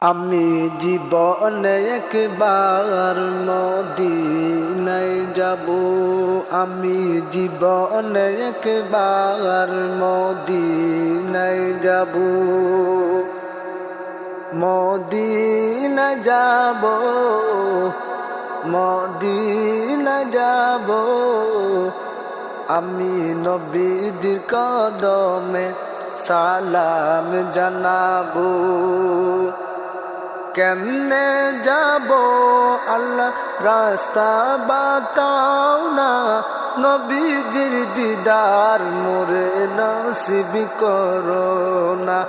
আমি জীবনে একবার মদিনায় যাব। আমি জীবনে একবার মদিনায় যাব। মদিনা যাব, মদিনা যাব। আমি নবীর কদমে সালাম জানাবো। কেমনে যাব আল্লাহ রাস্তা বাতাও না, নবীজির দিদার মোরে নসিব করো না।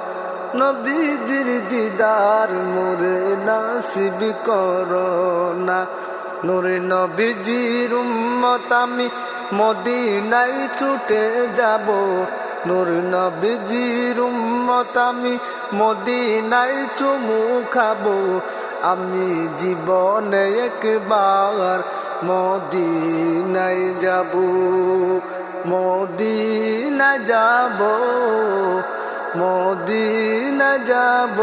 নবীজির দিদার মোরে নসিব করো না। নূরে নবীজির উম্মত আমি মদিনায় ছুটে যাব। নূর নবীজির উম্মত আমি মদিনায় চুমু খাবো। আমি জীবনে একবার মদিনায় যাব। মদিনা যাব, মদিনা যাব।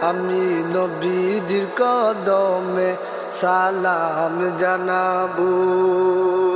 আমি নবীজির কদমে সালাম জানাবো।